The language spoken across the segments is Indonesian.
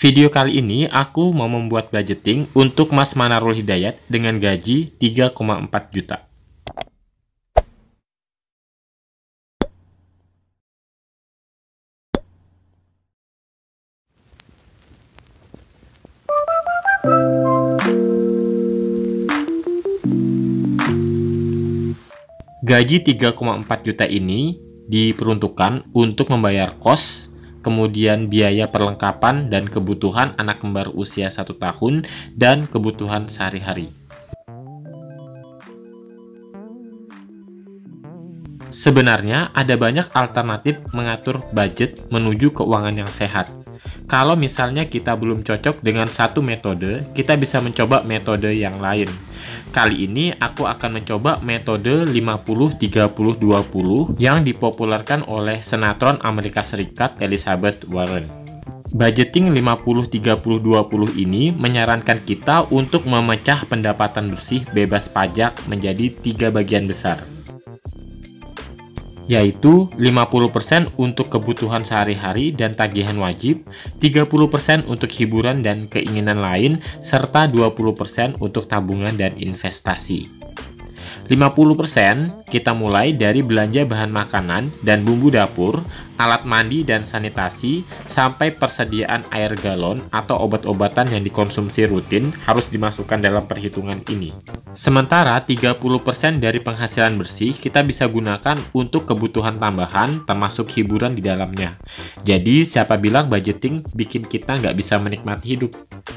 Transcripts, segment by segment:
Video kali ini aku mau membuat budgeting untuk Mas Manarul Hidayat dengan gaji 3,4 juta. Gaji 3,4 juta ini diperuntukkan untuk membayar kos, kemudian biaya perlengkapan dan kebutuhan anak kembar usia 1 tahun, dan kebutuhan sehari-hari. Sebenarnya ada banyak alternatif mengatur budget menuju keuangan yang sehat. Kalau misalnya kita belum cocok dengan satu metode, kita bisa mencoba metode yang lain. Kali ini aku akan mencoba metode 50-30-20 yang dipopulerkan oleh senatron Amerika Serikat Elizabeth Warren. Budgeting 50-30-20 ini menyarankan kita untuk memecah pendapatan bersih bebas pajak menjadi 3 bagian besar, yaitu 50% untuk kebutuhan sehari-hari dan tagihan wajib, 30% untuk hiburan dan keinginan lain, serta 20% untuk tabungan dan investasi. 50% kita mulai dari belanja bahan makanan dan bumbu dapur, alat mandi dan sanitasi, sampai persediaan air galon atau obat-obatan yang dikonsumsi rutin harus dimasukkan dalam perhitungan ini. Sementara 30% dari penghasilan bersih kita bisa gunakan untuk kebutuhan tambahan termasuk hiburan di dalamnya. Jadi siapa bilang budgeting bikin kita nggak bisa menikmati hidup?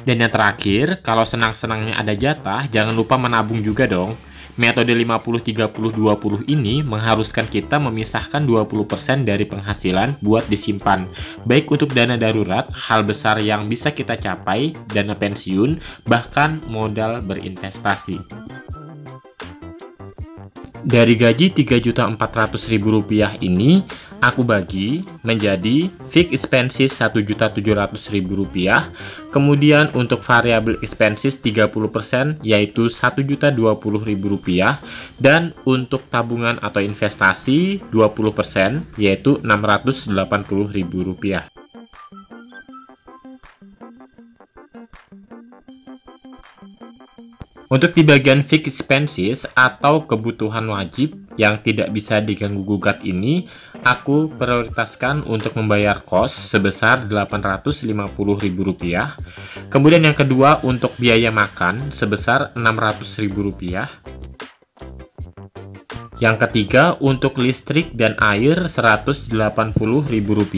Dan yang terakhir, kalau senang-senangnya ada jatah, jangan lupa menabung juga dong. Metode 50-30-20 ini mengharuskan kita memisahkan 20% dari penghasilan buat disimpan, baik untuk dana darurat, hal besar yang bisa kita capai, dana pensiun, bahkan modal berinvestasi. Dari gaji Rp3.400.000 ini, aku bagi menjadi fixed expenses Rp1.700.000, kemudian untuk variable expenses 30% yaitu Rp1.020.000, dan untuk tabungan atau investasi 20% yaitu Rp680.000. Untuk di bagian fixed expenses atau kebutuhan wajib yang tidak bisa diganggu-gugat ini, aku prioritaskan untuk membayar kos sebesar Rp850.000. Kemudian yang kedua untuk biaya makan sebesar Rp600.000. Yang ketiga untuk listrik dan air Rp180.000.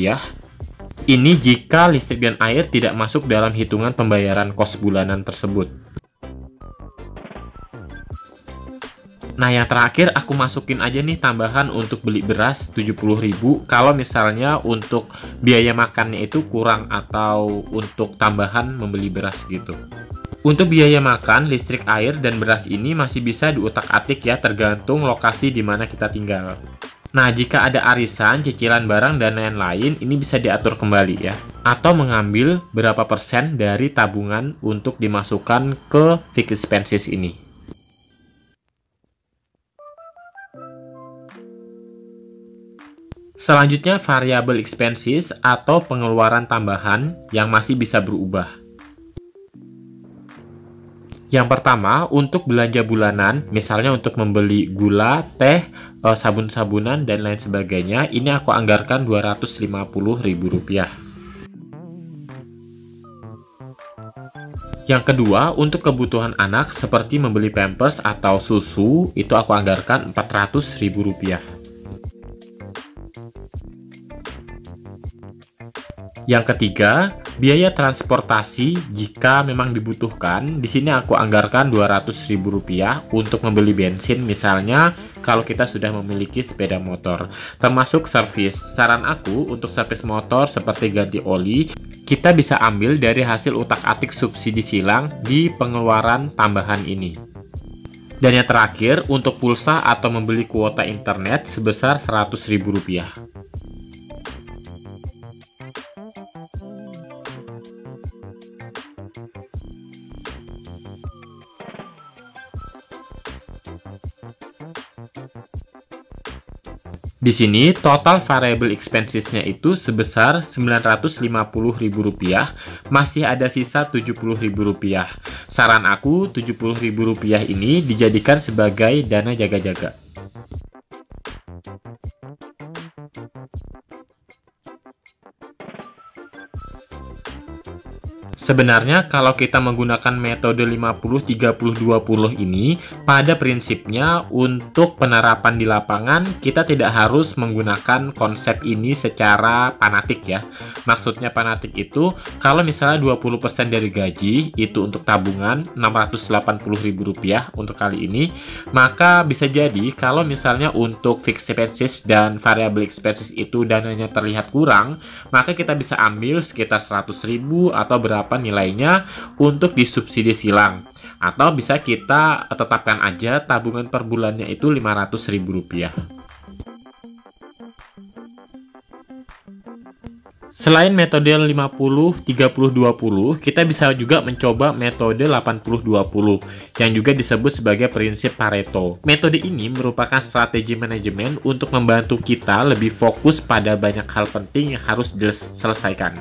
Ini jika listrik dan air tidak masuk dalam hitungan pembayaran kos bulanan tersebut. Nah, yang terakhir aku masukin aja nih tambahan untuk beli beras 70.000 kalau misalnya untuk biaya makannya itu kurang atau untuk tambahan membeli beras gitu. Untuk biaya makan, listrik, air, dan beras ini masih bisa diutak-atik ya, tergantung lokasi di mana kita tinggal. Nah, jika ada arisan, cicilan barang, dan lain-lain, ini bisa diatur kembali ya. Atau mengambil berapa persen dari tabungan untuk dimasukkan ke fixed expenses ini. Selanjutnya, variable expenses atau pengeluaran tambahan yang masih bisa berubah. Yang pertama, untuk belanja bulanan, misalnya untuk membeli gula, teh, sabun-sabunan, dan lain sebagainya, ini aku anggarkan Rp250.000. Yang kedua, untuk kebutuhan anak seperti membeli pampers atau susu, itu aku anggarkan Rp400.000. Yang ketiga, biaya transportasi jika memang dibutuhkan. Di sini aku anggarkan Rp200.000 untuk membeli bensin, misalnya kalau kita sudah memiliki sepeda motor, termasuk servis. Saran aku untuk servis motor seperti ganti oli, kita bisa ambil dari hasil utak-atik subsidi silang di pengeluaran tambahan ini. Dan yang terakhir, untuk pulsa atau membeli kuota internet sebesar Rp100.000. Di sini total variable expenses-nya itu sebesar Rp950.000, masih ada sisa Rp70.000. Saran aku, Rp70.000 ini dijadikan sebagai dana jaga-jaga. Sebenarnya kalau kita menggunakan metode 50-30-20 ini, pada prinsipnya untuk penerapan di lapangan kita tidak harus menggunakan konsep ini secara fanatik ya. Maksudnya fanatik itu kalau misalnya 20% dari gaji itu untuk tabungan Rp680.000 untuk kali ini, maka bisa jadi kalau misalnya untuk fixed expenses dan variable expenses itu dananya terlihat kurang, maka kita bisa ambil sekitar 100.000 atau berapa nilainya untuk disubsidi silang, atau bisa kita tetapkan aja tabungan per bulannya itu Rp500.000. Selain metode 50-30-20, kita bisa juga mencoba metode 80-20 yang juga disebut sebagai prinsip Pareto. Metode ini merupakan strategi manajemen untuk membantu kita lebih fokus pada banyak hal penting yang harus diselesaikan.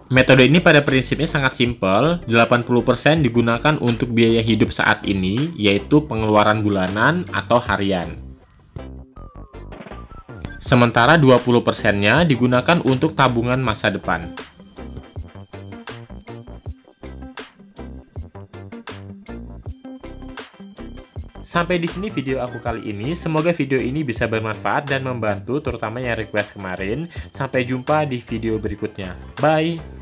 Metode ini pada prinsipnya sangat simpel, 80% digunakan untuk biaya hidup saat ini, yaitu pengeluaran bulanan atau harian. Sementara 20%-nya digunakan untuk tabungan masa depan. Sampai di sini video aku kali ini. Semoga video ini bisa bermanfaat dan membantu, terutama yang request kemarin. Sampai jumpa di video berikutnya. Bye!